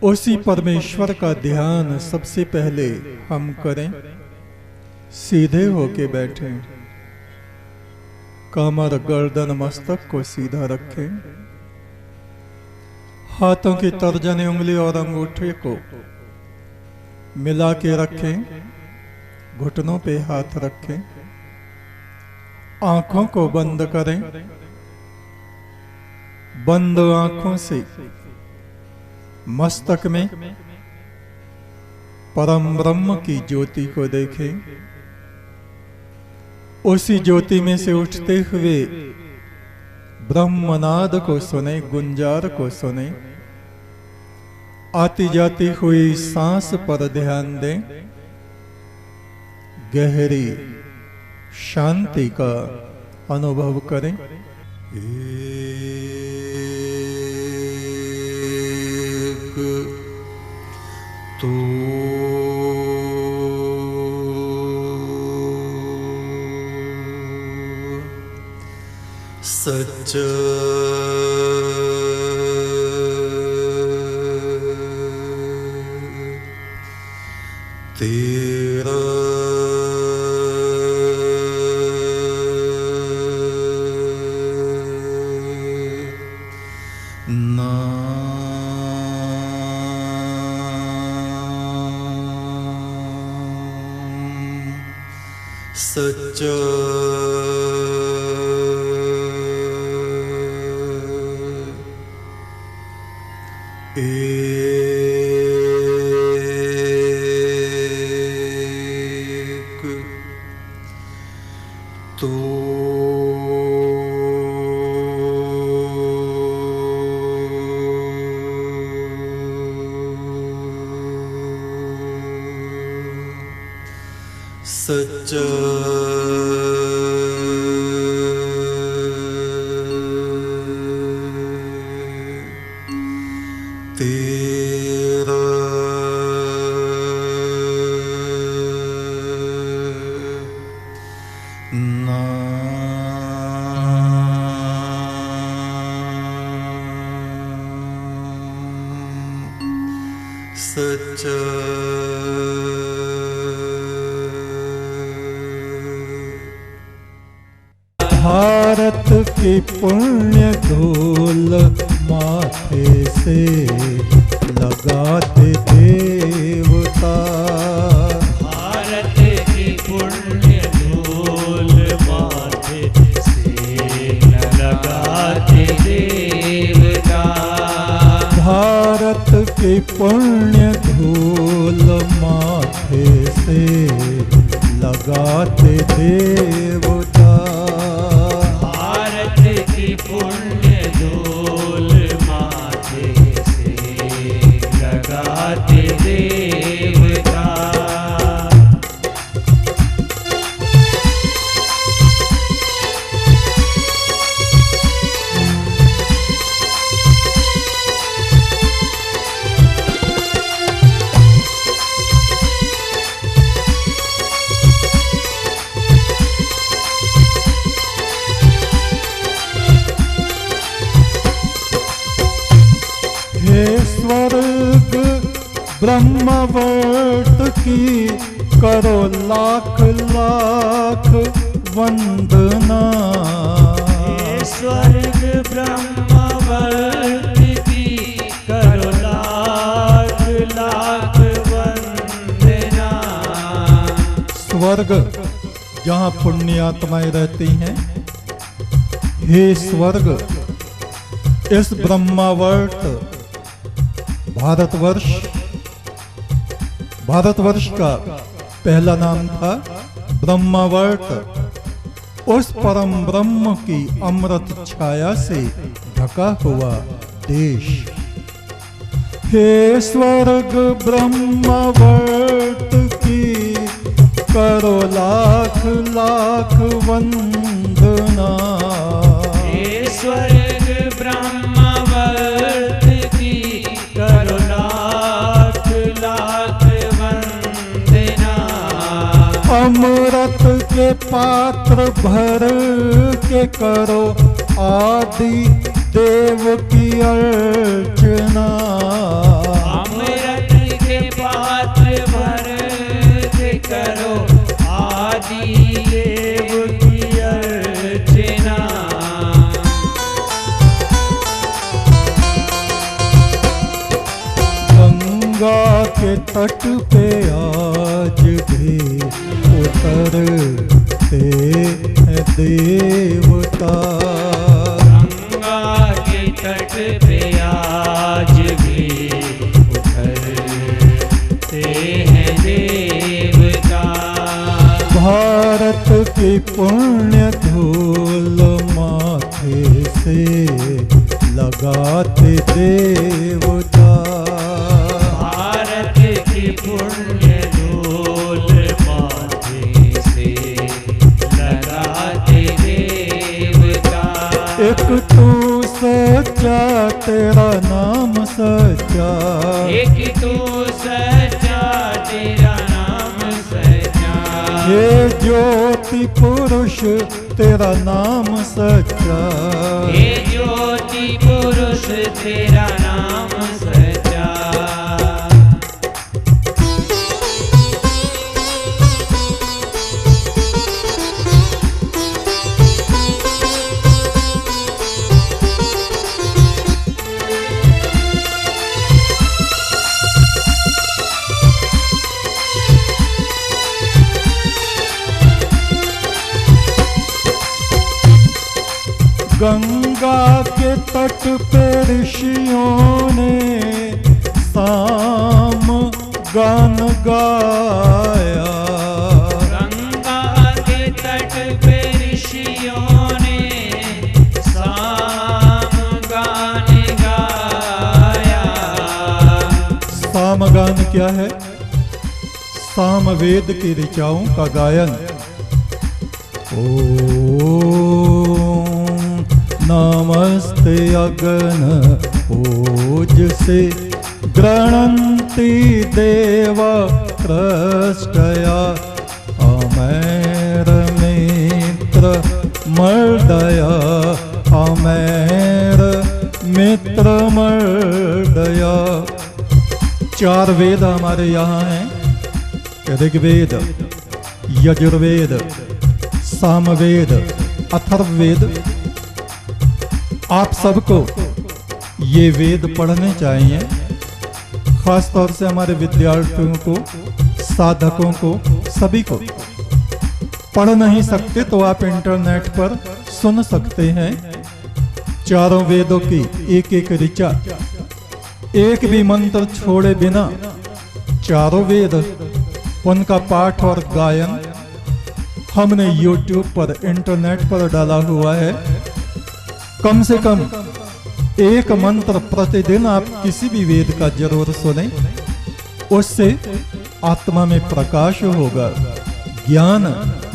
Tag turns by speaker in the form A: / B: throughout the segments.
A: उसी परमेश्वर का ध्यान सबसे पहले हम करें। सीधे होके बैठें, कमर गर्दन मस्तक को सीधा रखें, हाथों की तर्जनी उंगली और अंगूठे को मिला के रखें, घुटनों पे हाथ रखें, आंखों को बंद करें। बंद आंखों से मस्तक में परम ब्रह्म की ज्योति को देखें। उसी ज्योति में से उठते हुए ब्रह्मनाद को सुने, गुंजार को सुने। आती जाती हुई सांस पर ध्यान दें। गहरी शांति का अनुभव करें। तो सच तेरा सच्चा एक तो सच्चा तेरा नाम सच्चा भारत की पुण्य धूल माथे से लगाते देवता।
B: भारत की पुण्य धूल माथे से लगाते देवता।
A: भारत की पुण्य धूल माथे से लगाते देवता।
B: पुण्य धूल माथे से लगाते देवता।
A: स्वर्ग ब्रह्मवर्त की करो लाख लाख वंदना।
B: स्वर्ग ब्रह्मवर्त की करो लाख लाख वंदना।
A: स्वर्ग जहाँ पुण्यात्माएं रहती हैं, हे स्वर्ग इस ब्रह्मावर्त भारतवर्ष का पहला नाम था ब्रह्मावर्त। उस परम ब्रह्म की अमृत छाया से ढका हुआ देश। हे स्वर्ग ब्रह्मावर्त की करो लाख लाख वंदना।
B: हे स्वर्ग ब्रह्मवर्त की करो लाख लाख वंदना।
A: अमृत के पात्र भर के करो आदि देव की अर्चना। के तट पे आज भी उतरते हैं देवता।
B: गंगा के तट पे आज भी उतरते हैं देवता।
A: भारत की पुण्य धूल माथे से लगाते देवता।
B: भारत की पुण्य धूल माथे से लगाते देवता।
A: एक तू सच्चा तेरा नाम सच्चा।
B: एक तू सच्चा तेरा नाम सच्चा।
A: हे ज्योति पुरुष तेरा नाम सच्चा।
B: हे ज्योति पुरुष तेरा नाम सच्चा।
A: गंगा के तट पे ऋषियों ने साम गान गाया।
B: गंगा के तट पे ऋषियों ने साम गान गाया।
A: सामगान क्या है? सामवेद की ऋचाओं का गायन। ओम नमस्ते अगन पूज से गृणन्ति देवा कृष्टया अमेर मित्र मर्दया अमेर मित्र मर्दया। चार वेद हमारे यहाँ हैं, ऋग्वेद, यजुर्वेद, सामवेद, अथर्ववेद। आप सबको ये वेद पढ़ने चाहिए, खास तौर से हमारे विद्यार्थियों को, साधकों को, सभी को। पढ़ नहीं सकते तो आप इंटरनेट पर सुन सकते हैं। चारों वेदों की एक एक ऋचा, एक भी मंत्र छोड़े बिना चारों वेद, उनका पाठ और गायन हमने YouTube पर, इंटरनेट पर डाला हुआ है। कम से कम एक मंत्र प्रतिदिन आप किसी भी वेद का जरूर सुने, उससे आत्मा में प्रकाश होगा, ज्ञान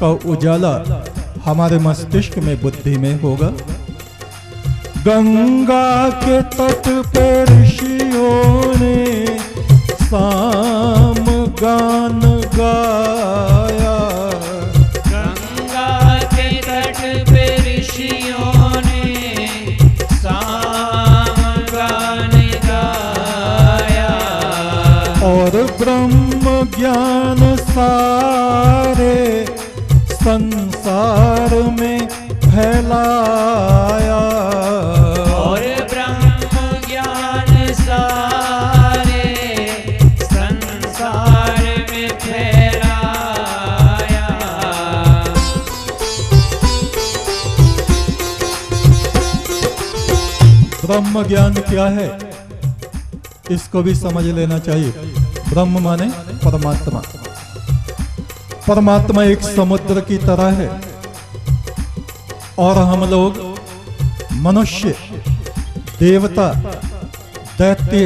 A: का उजाला हमारे मस्तिष्क में, बुद्धि में होगा। गंगा के तट पे ऋषियों ने साम गान गाया।
B: गंगा के तट पे ऋषियों ने साम गान गाया।
A: और ब्रह्म ज्ञान सारे संसार में फैलाया।
B: और ब्रह्म ज्ञान सारे संसार में फैलाया।
A: ब्रह्म ज्ञान क्या है, इसको भी समझ लेना चाहिए। ब्रह्म माने परमात्मा। परमात्मा एक समुद्र की तरह है और हम लोग मनुष्य, देवता, दैत्य,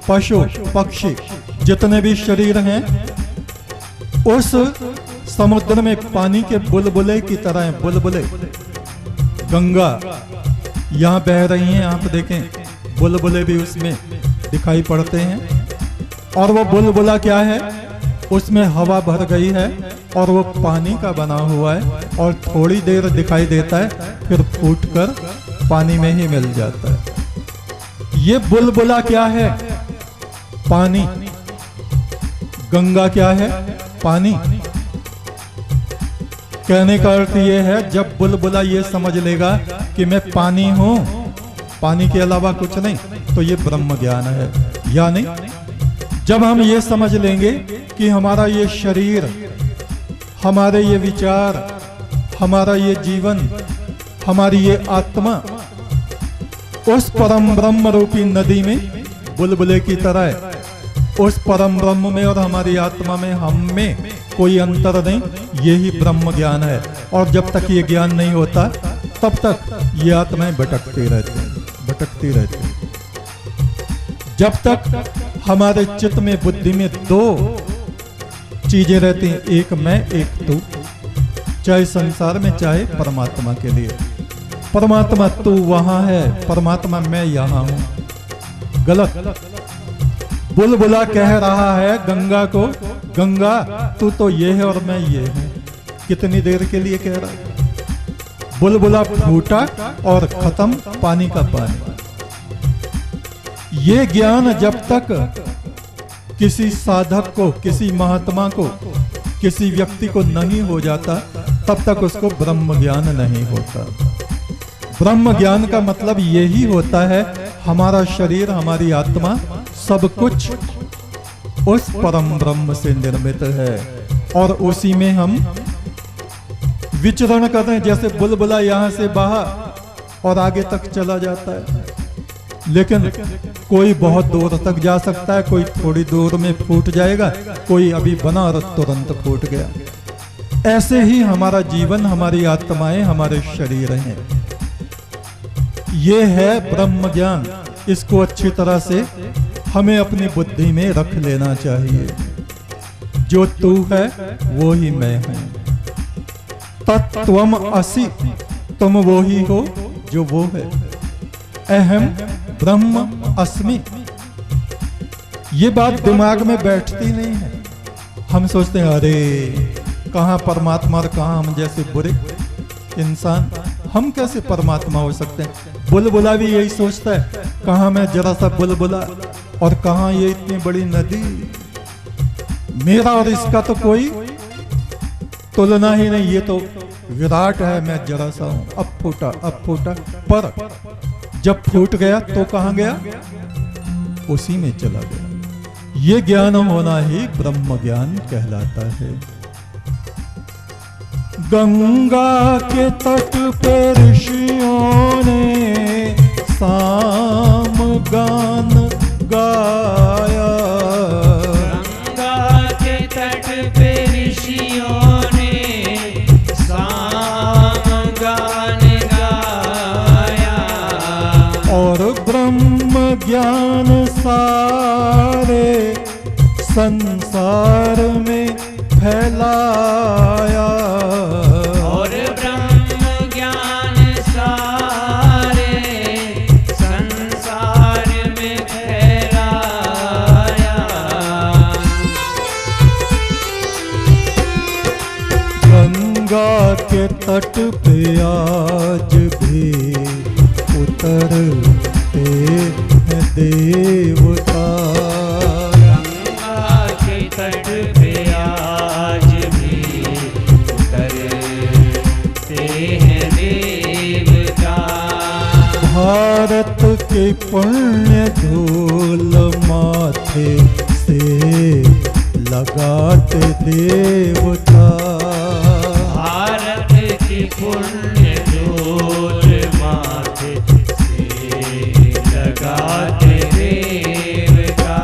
A: पशु, पक्षी, जितने भी शरीर हैं, उस समुद्र में पानी के बुलबुले की तरह हैं। बुलबुले, गंगा यहाँ बह रही हैं, आप देखें बुलबुले भी उसमें दिखाई पड़ते हैं। और वो बुलबुला क्या है, उसमें हवा भर गई है और वो पानी का बना हुआ है और थोड़ी देर दिखाई देता है, फिर फूटकर पानी में ही मिल जाता है। ये बुलबुला क्या है? पानी। गंगा क्या है? पानी। कहने का अर्थ ये है, जब बुलबुला ये समझ लेगा कि मैं पानी हूं, पानी के अलावा कुछ नहीं, तो ये ब्रह्म ज्ञान है। यानी जब हम ये समझ लेंगे कि हमारा ये शरीर, हमारे ये विचार, हमारा ये जीवन, हमारी ये आत्मा उस परम ब्रह्म रूपी नदी में बुलबुले की तरह, उस परम ब्रह्म में और हमारी आत्मा में, हम में कोई अंतर नहीं, यही ब्रह्म ज्ञान है। और जब तक ये ज्ञान नहीं होता तब तक ये आत्माएं भटकती रहती हैं, भटकती रहती हैं। जब तक हमारे चित्त में, बुद्धि में दो चीजें रहती हैं, एक मैं एक तू, चाहे संसार में चाहे परमात्मा के लिए। परमात्मा तू वहां है, परमात्मा मैं यहां हूं। गलत। बुलबुला कह रहा है गंगा को, गंगा तू तो ये है और मैं ये हूं। कितनी देर के लिए कह रहा है? बुलबुला फूटा और खत्म, पानी का पानी। ये ज्ञान जब तक किसी साधक को, किसी महात्मा को, किसी व्यक्ति को नहीं हो जाता तब तक उसको ब्रह्म ज्ञान नहीं होता। ब्रह्म ज्ञान का मतलब यही होता है हमारा शरीर, हमारी आत्मा, सब कुछ उस परम ब्रह्म से निर्मित है और उसी में हम विचरण करते हैं। जैसे बुलबुला यहां से बहा और आगे तक चला जाता है, लेकिन कोई बहुत दूर तक जा सकता है, कोई थोड़ी दूर में फूट जाएगा, कोई अभी बना और तुरंत फूट गया। ऐसे ही हमारा जीवन, हमारी आत्माएं, हमारे शरीर हैं। ये है ब्रह्म ज्ञान। इसको अच्छी तरह से हमें अपनी बुद्धि में रख लेना चाहिए। जो तू है वो ही मैं हूं। तत्त्वम असि, तुम वो ही हो जो वो है। अहम ब्रह्म अस्मि। ये बात दिमाग में बैठती नहीं है। हम सोचते हैं अरे कहां परमात्मा और कहां हम जैसे बुरे इंसान, हम कैसे परमात्मा हो सकते हैं। बुलबुला भी यही सोचता है, कहां मैं जरा सा बुलबुला और कहां ये इतनी बड़ी नदी। मेरा और इसका तो कोई तुलना ही नहीं। ये तो विराट है, मैं जरा सा हूं। अब फूटा पर जब फूट गया तो कहां गया? उसी में चला गया। ये ज्ञान होना ही ब्रह्म ज्ञान कहलाता है। गंगा के तट पे ऋषियों ने साम गान गाया।
B: गंगा के तट पे ऋषियों ने साम गान गाया
A: और ब्रह्म ज्ञान सारे संसार में फैलाया।
B: और ब्रह्म ज्ञान सारे संसार में फैलाया।
A: गंगा के तट पे आज भी उतरते हैं देवता।
B: गंगा के तट पे आज भी उतरते हैं देवता।
A: भारत के पुण्य धूल माथे से लगाते देवता।
B: भारत की पुण्य धूल माथे से लगाते देवता।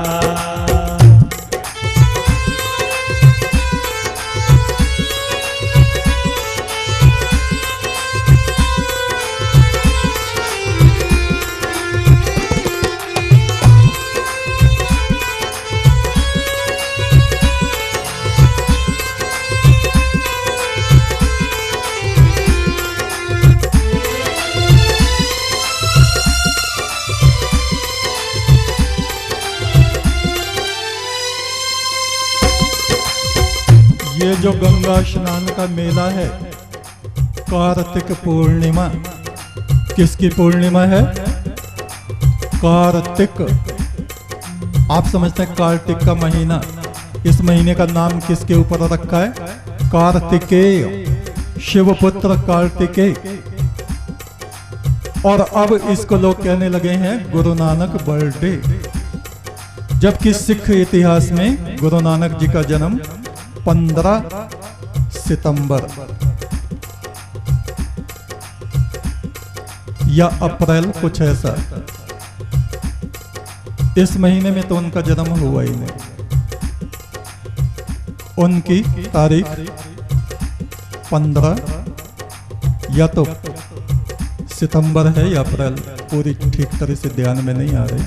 A: ये जो गंगा स्नान का मेला है, कार्तिक पूर्णिमा, किसकी पूर्णिमा है? कार्तिक। आप समझते हैं कार्तिक का महीना, इस महीने का नाम किसके ऊपर रखा है? कार्तिकेय, शिवपुत्र कार्तिकेय। और अब इसको लोग कहने लगे हैं गुरु नानक बर्थडे। जबकि सिख इतिहास में गुरु नानक जी का जन्म 15 सितंबर या अप्रैल कुछ ऐसा, इस महीने में तो उनका जन्म हुआ ही नहीं। उनकी तारीख 15 या तो सितंबर है या अप्रैल, पूरी ठीक तरह से ध्यान में नहीं आ रही,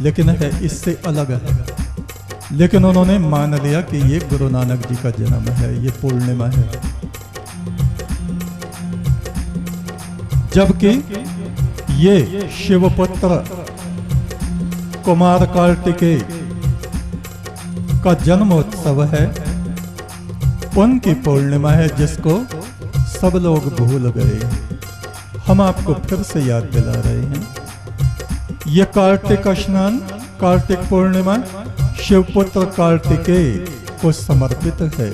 A: लेकिन है इससे अलग है। लेकिन उन्होंने मान लिया कि ये गुरु नानक जी का जन्म है, ये पूर्णिमा है। जबकि ये शिवपुत्र कुमार कार्तिकेय का जन्मोत्सव है, उनकी पूर्णिमा है, जिसको सब लोग भूल गए। हम आपको फिर से याद दिला रहे हैं। ये कार्तिक स्नान, कार्तिक पूर्णिमा शिवपुत्र कार्तिकेय को समर्पित है।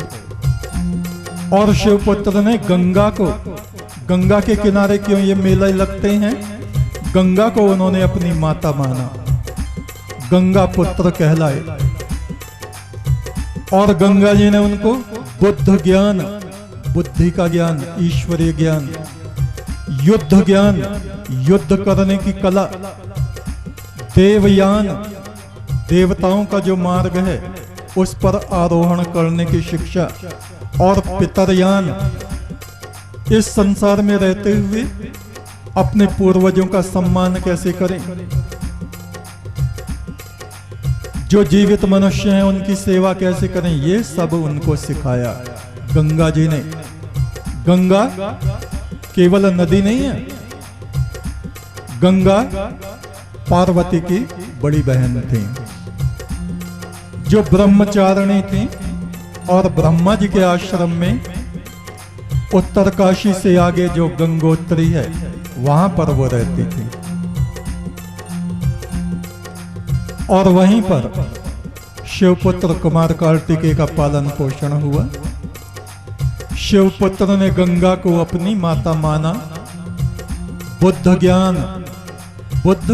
A: और शिवपुत्र ने गंगा को, गंगा के किनारे क्यों ये मेले लगते हैं, गंगा को उन्होंने अपनी माता माना, गंगा पुत्र कहलाए। और गंगा जी ने उनको बुद्ध ज्ञान, बुद्धि का ज्ञान, ईश्वरीय ज्ञान, युद्ध ज्ञान, युद्ध करने की कला, देवयान, देवताओं का जो मार्ग है उस पर आरोहण करने की शिक्षा, और पितरयान, इस संसार में रहते हुए अपने पूर्वजों का सम्मान कैसे करें, जो जीवित मनुष्य हैं उनकी सेवा कैसे करें, ये सब उनको सिखाया गंगा जी ने। गंगा केवल नदी नहीं है, गंगा पार्वती की बड़ी बहन थी, जो ब्रह्मचारिणी थी, और ब्रह्मा जी के आश्रम में उत्तरकाशी से आगे जो गंगोत्री है वहां पर वो रहती थी। और वहीं पर शिवपुत्र कुमार कार्तिकेय का पालन पोषण हुआ। शिवपुत्र ने गंगा को अपनी माता माना। बुद्ध ज्ञान, बुद्ध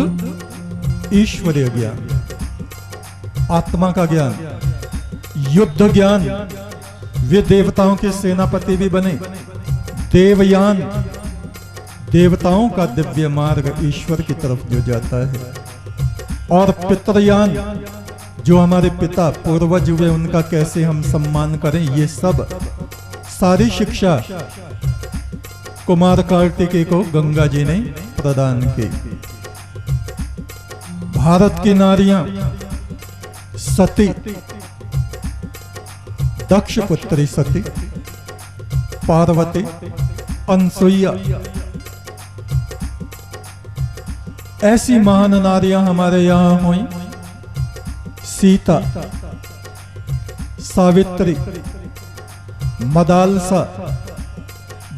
A: ईश्वरीय ज्ञान, आत्मा का ज्ञान, युद्ध ज्ञान, वे देवताओं के सेनापति भी बने। देवयान, देवताओं का दिव्य मार्ग ईश्वर की तरफ जो जाता है। और पितरयान, जो हमारे पिता पूर्वज हुए उनका कैसे हम सम्मान करें, ये सब सारी शिक्षा कुमार कार्तिकेय को गंगा जी ने प्रदान की। भारत की नारियां सती, दक्ष पुत्री सती, पार्वती, अनसुईया, ऐसी महान नारियां हमारे यहां हुई। सीता, सावित्री, मदालसा,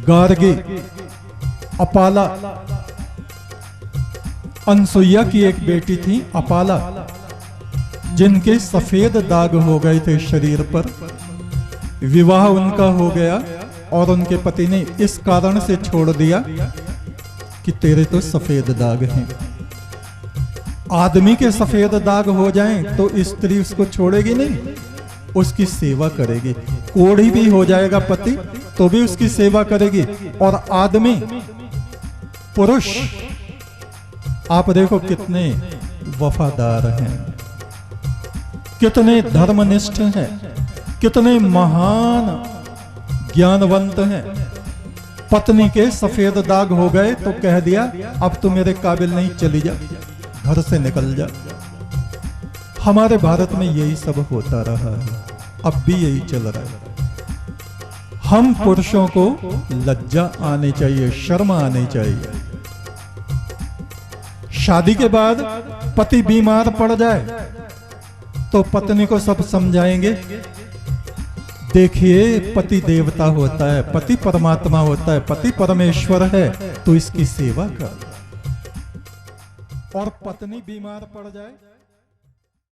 A: गार्गी, अपाला। अनसुईया की एक बेटी थी अपाला, जिनके सफेद दाग हो गए थे शरीर पर। विवाह उनका हो गया और उनके पति ने इस कारण से छोड़ दिया कि तेरे तो सफेद दाग हैं। आदमी के सफेद दाग हो जाएं तो स्त्री उसको छोड़ेगी नहीं, उसकी सेवा करेगी। कोढ़ी भी हो जाएगा पति तो भी उसकी सेवा करेगी। और आदमी, पुरुष, आप देखो कितने वफादार हैं, कितने धर्मनिष्ठ हैं, कितने महान ज्ञानवंत हैं। पत्नी के सफेद दाग हो गए तो कह दिया अब तू मेरे काबिल नहीं, चली जा, घर से निकल जा। हमारे भारत में यही सब होता रहा है, अब भी यही चल रहा है। हम पुरुषों को लज्जा आनी चाहिए, शर्म आनी चाहिए। शादी के बाद पति बीमार पड़ जाए तो पत्नी को सब समझाएंगे, देखिए पति देवता होता है, पति परमात्मा होता है, पति परमेश्वर है, तो इसकी सेवा कर। और पत्नी बीमार पड़ जाए